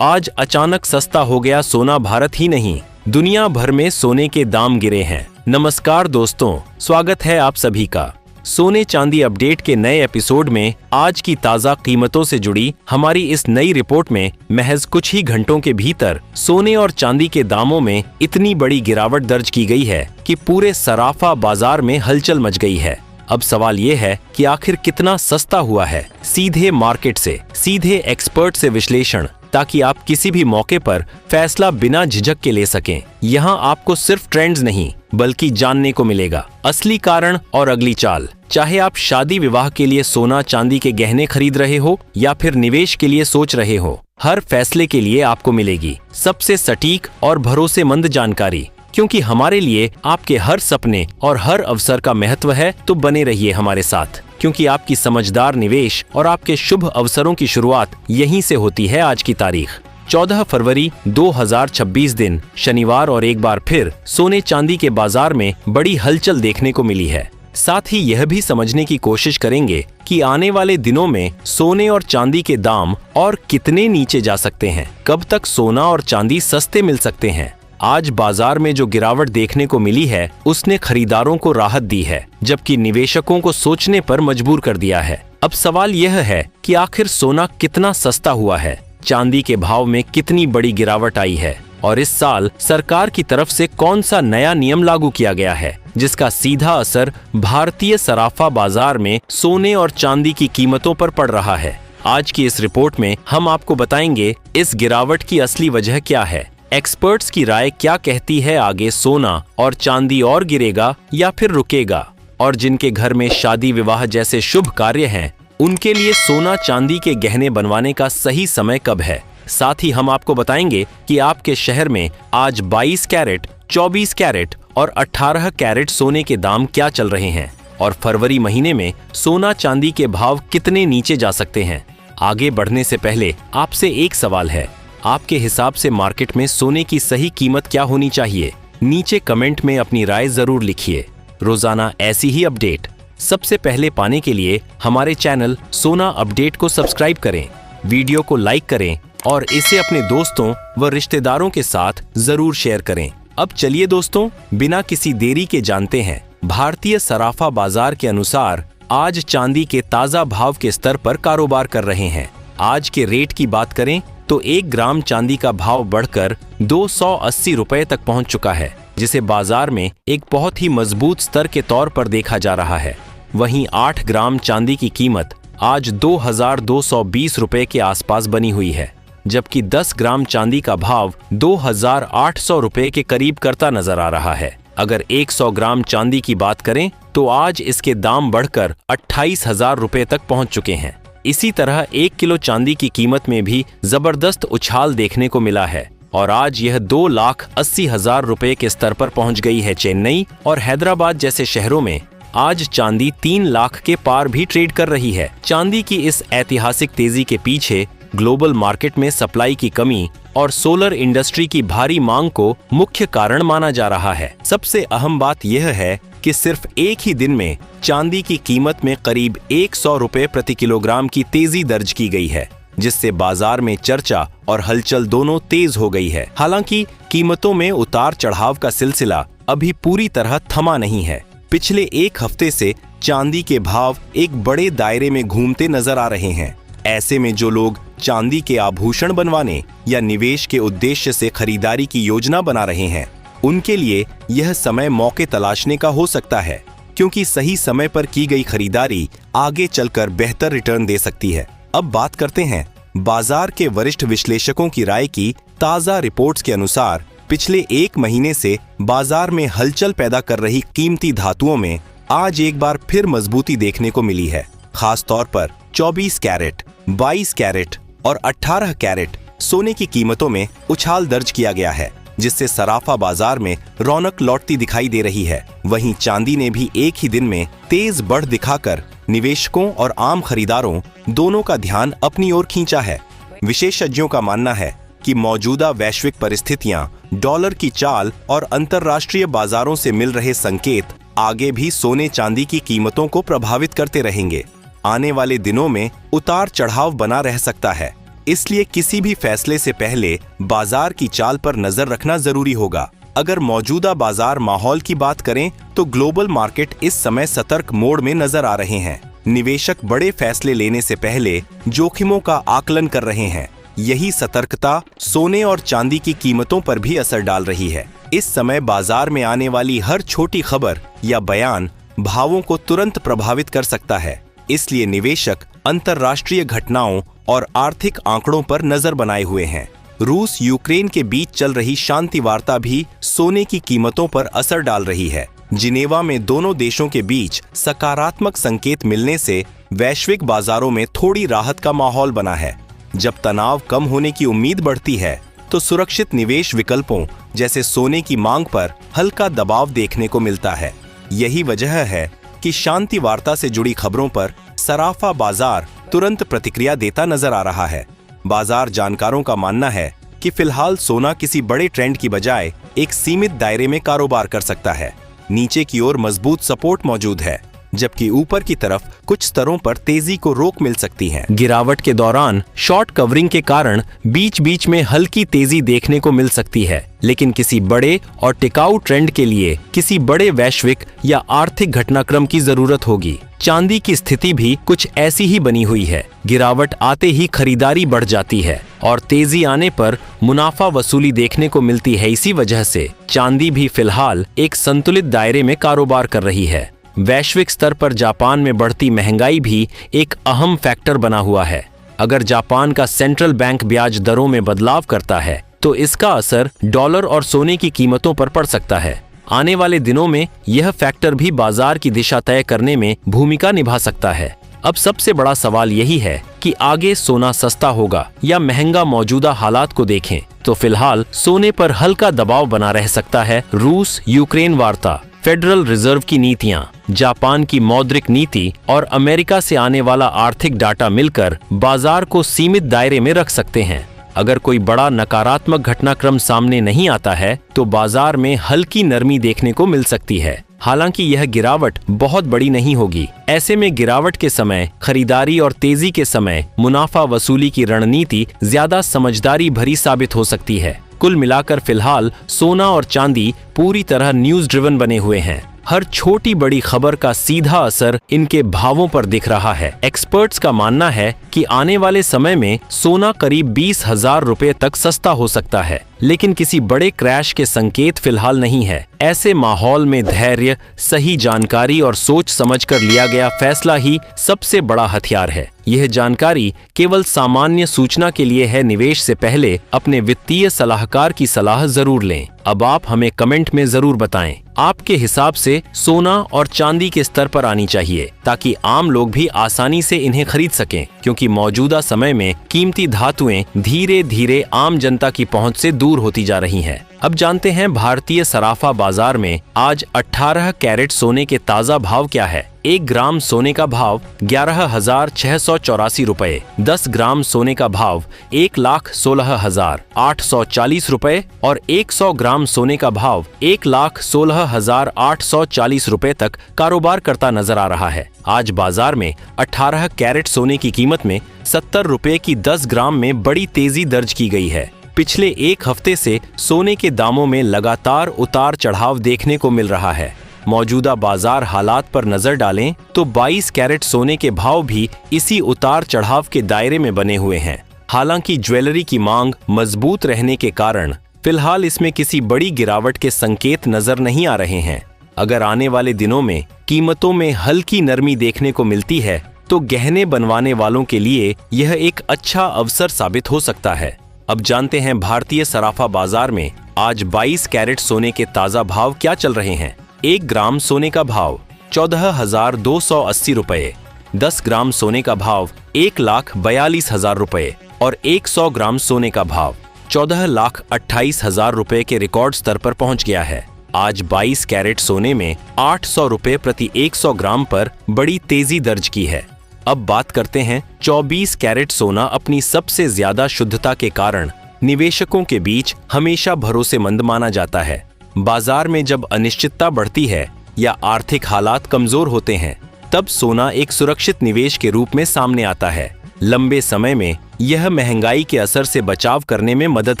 आज अचानक सस्ता हो गया सोना। भारत ही नहीं, दुनिया भर में सोने के दाम गिरे हैं। नमस्कार दोस्तों, स्वागत है आप सभी का सोने चांदी अपडेट के नए एपिसोड में। आज की ताज़ा कीमतों से जुड़ी हमारी इस नई रिपोर्ट में महज कुछ ही घंटों के भीतर सोने और चांदी के दामों में इतनी बड़ी गिरावट दर्ज की गई है कि पूरे सराफा बाजार में हलचल मच गई है। अब सवाल ये है कि आखिर कितना सस्ता हुआ है। सीधे मार्केट से, सीधे एक्सपर्ट से विश्लेषण, ताकि आप किसी भी मौके पर फैसला बिना झिझक के ले सकें। यहाँ आपको सिर्फ ट्रेंड्स नहीं बल्कि जानने को मिलेगा असली कारण और अगली चाल। चाहे आप शादी विवाह के लिए सोना चांदी के गहने खरीद रहे हो या फिर निवेश के लिए सोच रहे हो, हर फैसले के लिए आपको मिलेगी सबसे सटीक और भरोसेमंद जानकारी। क्योंकि हमारे लिए आपके हर सपने और हर अवसर का महत्व है, तो बने रहिए हमारे साथ, क्योंकि आपकी समझदार निवेश और आपके शुभ अवसरों की शुरुआत यहीं से होती है। आज की तारीख 14 फरवरी 2026 दिन शनिवार, और एक बार फिर सोने चांदी के बाजार में बड़ी हलचल देखने को मिली है। साथ ही यह भी समझने की कोशिश करेंगे कि आने वाले दिनों में सोने और चांदी के दाम और कितने नीचे जा सकते हैं, कब तक सोना और चांदी सस्ते मिल सकते हैं। आज बाजार में जो गिरावट देखने को मिली है उसने खरीदारों को राहत दी है, जबकि निवेशकों को सोचने पर मजबूर कर दिया है। अब सवाल यह है कि आखिर सोना कितना सस्ता हुआ है, चांदी के भाव में कितनी बड़ी गिरावट आई है, और इस साल सरकार की तरफ से कौन सा नया नियम लागू किया गया है जिसका सीधा असर भारतीय सराफा बाजार में सोने और चांदी की कीमतों पर पड़ रहा है। आज की इस रिपोर्ट में हम आपको बताएंगे इस गिरावट की असली वजह क्या है, एक्सपर्ट्स की राय क्या कहती है, आगे सोना और चांदी और गिरेगा या फिर रुकेगा, और जिनके घर में शादी विवाह जैसे शुभ कार्य हैं उनके लिए सोना चांदी के गहने बनवाने का सही समय कब है। साथ ही हम आपको बताएंगे कि आपके शहर में आज 22 कैरेट, 24 कैरेट और 18 कैरेट सोने के दाम क्या चल रहे हैं, और फरवरी महीने में सोना चांदी के भाव कितने नीचे जा सकते हैं। आगे बढ़ने से पहले आपसे एक सवाल है, आपके हिसाब से मार्केट में सोने की सही कीमत क्या होनी चाहिए? नीचे कमेंट में अपनी राय जरूर लिखिए। रोजाना ऐसी ही अपडेट सबसे पहले पाने के लिए हमारे चैनल सोना अपडेट को सब्सक्राइब करें, वीडियो को लाइक करें और इसे अपने दोस्तों व रिश्तेदारों के साथ जरूर शेयर करें। अब चलिए दोस्तों, बिना किसी देरी के जानते हैं भारतीय सराफा बाजार के अनुसार आज चांदी के ताजा भाव के स्तर पर कारोबार कर रहे हैं। आज के रेट की बात करें तो 1 ग्राम चांदी का भाव बढ़कर 280 रुपए तक पहुंच चुका है, जिसे बाजार में एक बहुत ही मजबूत स्तर के तौर पर देखा जा रहा है। वहीं 8 ग्राम चांदी की कीमत आज 2220 रुपए के आसपास बनी हुई है, जबकि 10 ग्राम चांदी का भाव 2800 रुपए के करीब करता नजर आ रहा है। अगर 100 ग्राम चांदी की बात करें तो आज इसके दाम बढ़कर 28,000 रुपए तक पहुंच चुके हैं। इसी तरह 1 किलो चांदी की कीमत में भी जबरदस्त उछाल देखने को मिला है, और आज यह 2,80,000 रुपए के स्तर पर पहुंच गई है। चेन्नई और हैदराबाद जैसे शहरों में आज चांदी 3 लाख के पार भी ट्रेड कर रही है। चांदी की इस ऐतिहासिक तेजी के पीछे ग्लोबल मार्केट में सप्लाई की कमी और सोलर इंडस्ट्री की भारी मांग को मुख्य कारण माना जा रहा है। सबसे अहम बात यह है कि सिर्फ एक ही दिन में चांदी की कीमत में करीब 100 रुपए प्रति किलोग्राम की तेजी दर्ज की गई है, जिससे बाजार में चर्चा और हलचल दोनों तेज हो गई है। हालांकि कीमतों में उतार चढ़ाव का सिलसिला अभी पूरी तरह थमा नहीं है। पिछले एक हफ्ते से चांदी के भाव एक बड़े दायरे में घूमते नजर आ रहे हैं। ऐसे में जो लोग चांदी के आभूषण बनवाने या निवेश के उद्देश्य से खरीदारी की योजना बना रहे हैं, उनके लिए यह समय मौके तलाशने का हो सकता है, क्योंकि सही समय पर की गई खरीदारी आगे चलकर बेहतर रिटर्न दे सकती है। अब बात करते हैं बाजार के वरिष्ठ विश्लेषकों की राय की। ताजा रिपोर्ट्स के अनुसार पिछले 1 महीने से बाजार में हलचल पैदा कर रही कीमती धातुओं में आज एक बार फिर मजबूती देखने को मिली है। खास तौर पर 24 कैरेट, 22 कैरेट और 18 कैरेट सोने की कीमतों में उछाल दर्ज किया गया है, जिससे सराफा बाजार में रौनक लौटती दिखाई दे रही है। वहीं चांदी ने भी एक ही दिन में तेज बढ़ दिखाकर निवेशकों और आम खरीदारों दोनों का ध्यान अपनी ओर खींचा है। विशेषज्ञों का मानना है कि मौजूदा वैश्विक परिस्थितियां, डॉलर की चाल और अंतर्राष्ट्रीय बाजारों से मिल रहे संकेत आगे भी सोने चांदी की कीमतों को प्रभावित करते रहेंगे। आने वाले दिनों में उतार चढ़ाव बना रह सकता है, इसलिए किसी भी फैसले से पहले बाजार की चाल पर नजर रखना जरूरी होगा। अगर मौजूदा बाजार माहौल की बात करें तो ग्लोबल मार्केट इस समय सतर्क मोड में नजर आ रहे हैं। निवेशक बड़े फैसले लेने से पहले जोखिमों का आकलन कर रहे हैं। यही सतर्कता सोने और चांदी की कीमतों पर भी असर डाल रही है। इस समय बाजार में आने वाली हर छोटी खबर या बयान भावों को तुरंत प्रभावित कर सकता है। इसलिए निवेशक अंतर्राष्ट्रीय घटनाओं और आर्थिक आंकड़ों पर नजर बनाए हुए हैं। रूस यूक्रेन के बीच चल रही शांति वार्ता भी सोने की कीमतों पर असर डाल रही है। जिनेवा में दोनों देशों के बीच सकारात्मक संकेत मिलने से वैश्विक बाजारों में थोड़ी राहत का माहौल बना है। जब तनाव कम होने की उम्मीद बढ़ती है तो सुरक्षित निवेश विकल्पों जैसे सोने की मांग पर हल्का दबाव देखने को मिलता है। यही वजह है कि शांति वार्ता से जुड़ी खबरों पर सराफा बाजार तुरंत प्रतिक्रिया देता नजर आ रहा है। बाजार जानकारों का मानना है कि फिलहाल सोना किसी बड़े ट्रेंड की बजाय एक सीमित दायरे में कारोबार कर सकता है। नीचे की ओर मजबूत सपोर्ट मौजूद है, जबकि ऊपर की तरफ कुछ स्तरों पर तेजी को रोक मिल सकती है। गिरावट के दौरान शॉर्ट कवरिंग के कारण बीच बीच में हल्की तेजी देखने को मिल सकती है, लेकिन किसी बड़े और टिकाऊ ट्रेंड के लिए किसी बड़े वैश्विक या आर्थिक घटनाक्रम की जरूरत होगी। चांदी की स्थिति भी कुछ ऐसी ही बनी हुई है। गिरावट आते ही खरीदारी बढ़ जाती है और तेजी आने पर मुनाफा वसूली देखने को मिलती है। इसी वजह से चांदी भी फिलहाल एक संतुलित दायरे में कारोबार कर रही है। वैश्विक स्तर पर जापान में बढ़ती महंगाई भी एक अहम फैक्टर बना हुआ है। अगर जापान का सेंट्रल बैंक ब्याज दरों में बदलाव करता है तो इसका असर डॉलर और सोने की कीमतों पर पड़ सकता है। आने वाले दिनों में यह फैक्टर भी बाजार की दिशा तय करने में भूमिका निभा सकता है। अब सबसे बड़ा सवाल यही है कि आगे सोना सस्ता होगा या महंगा। मौजूदा हालात को देखें तो फिलहाल सोने पर हल्का दबाव बना रह सकता है। रूस यूक्रेन वार्ता, फेडरल रिजर्व की नीतियां, जापान की मौद्रिक नीति और अमेरिका से आने वाला आर्थिक डाटा मिलकर बाजार को सीमित दायरे में रख सकते हैं। अगर कोई बड़ा नकारात्मक घटनाक्रम सामने नहीं आता है तो बाजार में हल्की नरमी देखने को मिल सकती है। हालांकि यह गिरावट बहुत बड़ी नहीं होगी। ऐसे में गिरावट के समय खरीदारी और तेजी के समय मुनाफा वसूली की रणनीति ज्यादा समझदारी भरी साबित हो सकती है। कुल मिलाकर फिलहाल सोना और चांदी पूरी तरह न्यूज ड्रिवन बने हुए हैं। हर छोटी बड़ी खबर का सीधा असर इनके भावों पर दिख रहा है। एक्सपर्ट्स का मानना है कि आने वाले समय में सोना करीब 20,000 रुपए तक सस्ता हो सकता है, लेकिन किसी बड़े क्रैश के संकेत फिलहाल नहीं है। ऐसे माहौल में धैर्य, सही जानकारी और सोच समझकर लिया गया फैसला ही सबसे बड़ा हथियार है। यह जानकारी केवल सामान्य सूचना के लिए है। निवेश से पहले अपने वित्तीय सलाहकार की सलाह जरूर लें। अब आप हमें कमेंट में जरूर बताएं, आपके हिसाब से सोना और चांदी के स्तर पर आनी चाहिए ताकि आम लोग भी आसानी से इन्हें खरीद सकें, क्योंकि मौजूदा समय में कीमती धातुएं धीरे धीरे आम जनता की पहुंच से दूर होती जा रही हैं। अब जानते हैं भारतीय सराफा बाजार में आज 18 कैरेट सोने के ताजा भाव क्या है। 1 ग्राम सोने का भाव 11,684 रुपए, 10 ग्राम सोने का भाव 1,16,840 रुपए और 100 ग्राम सोने का भाव 1,16,840 रुपए तक कारोबार करता नजर आ रहा है। आज बाजार में 18 कैरेट सोने की कीमत में 70 रुपए की 10 ग्राम में बड़ी तेजी दर्ज की गई है। पिछले एक हफ्ते से सोने के दामों में लगातार उतार चढ़ाव देखने को मिल रहा है। मौजूदा बाजार हालात पर नजर डालें तो 22 कैरेट सोने के भाव भी इसी उतार चढ़ाव के दायरे में बने हुए हैं। हालांकि ज्वेलरी की मांग मजबूत रहने के कारण फिलहाल इसमें किसी बड़ी गिरावट के संकेत नजर नहीं आ रहे हैं। अगर आने वाले दिनों में कीमतों में हल्की नरमी देखने को मिलती है तो गहने बनवाने वालों के लिए यह एक अच्छा अवसर साबित हो सकता है। अब जानते हैं भारतीय सराफा बाजार में आज 22 कैरेट सोने के ताजा भाव क्या चल रहे हैं। 1 ग्राम सोने का भाव 14,280 रुपए, 10 ग्राम सोने का भाव 1,42,000 रुपए और 100 ग्राम सोने का भाव 14,28,000 रुपए के रिकॉर्ड स्तर पर पहुंच गया है। आज 22 कैरेट सोने में 800 रुपए प्रति 100 ग्राम पर बड़ी तेजी दर्ज की है। अब बात करते हैं 24 कैरेट सोना अपनी सबसे ज्यादा शुद्धता के कारण निवेशकों के बीच हमेशा भरोसेमंद माना जाता है। बाजार में जब अनिश्चितता बढ़ती है या आर्थिक हालात कमजोर होते हैं तब सोना एक सुरक्षित निवेश के रूप में सामने आता है। लंबे समय में यह महंगाई के असर से बचाव करने में मदद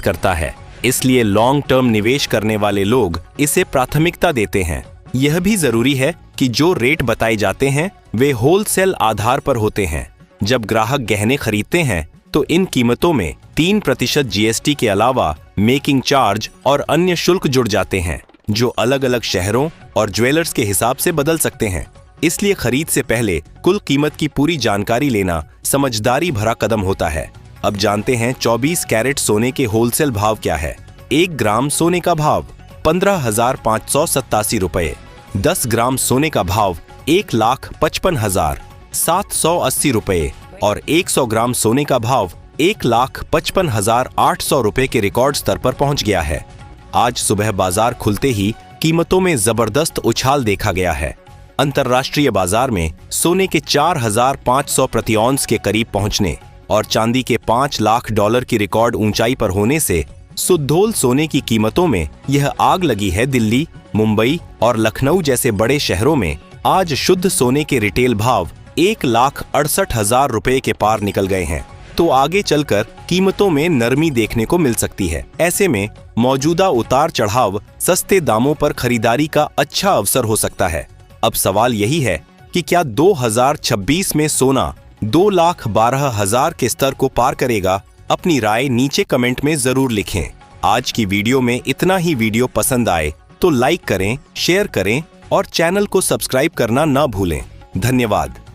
करता है, इसलिए लॉन्ग टर्म निवेश करने वाले लोग इसे प्राथमिकता देते हैं। यह भी जरूरी है कि जो रेट बताए जाते हैं वे होलसेल आधार पर होते हैं। जब ग्राहक गहने खरीदते हैं तो इन कीमतों में 3% जीएसटी के अलावा मेकिंग चार्ज और अन्य शुल्क जुड़ जाते हैं, जो अलग अलग शहरों और ज्वेलर्स के हिसाब से बदल सकते हैं। इसलिए खरीद से पहले कुल कीमत की पूरी जानकारी लेना समझदारी भरा कदम होता है। अब जानते हैं 24 कैरेट सोने के होलसेल भाव क्या है। 1 ग्राम सोने का भाव 15,587 रुपए, 10 ग्राम सोने का भाव 1,55,780 रुपए और 100 ग्राम सोने का भाव 1,55,800 रुपए के रिकॉर्ड स्तर पर पहुंच गया है। आज सुबह बाजार खुलते ही कीमतों में जबरदस्त उछाल देखा गया है। अंतर्राष्ट्रीय बाजार में सोने के 4,500 प्रति औंस के करीब पहुंचने और चांदी के $5 लाख की रिकॉर्ड ऊंचाई पर होने से सुद्धोल सोने की कीमतों में यह आग लगी है। दिल्ली, मुंबई और लखनऊ जैसे बड़े शहरों में आज शुद्ध सोने के रिटेल भाव 1,68,000 रुपए के पार निकल गए हैं। तो आगे चलकर कीमतों में नरमी देखने को मिल सकती है। ऐसे में मौजूदा उतार चढ़ाव सस्ते दामों पर खरीदारी का अच्छा अवसर हो सकता है। अब सवाल यही है कि क्या 2026 में सोना 2,12,000 के स्तर को पार करेगा? अपनी राय नीचे कमेंट में जरूर लिखें। आज की वीडियो में इतना ही। वीडियो पसंद आए तो लाइक करें, शेयर करें और चैनल को सब्सक्राइब करना ना भूलें। धन्यवाद।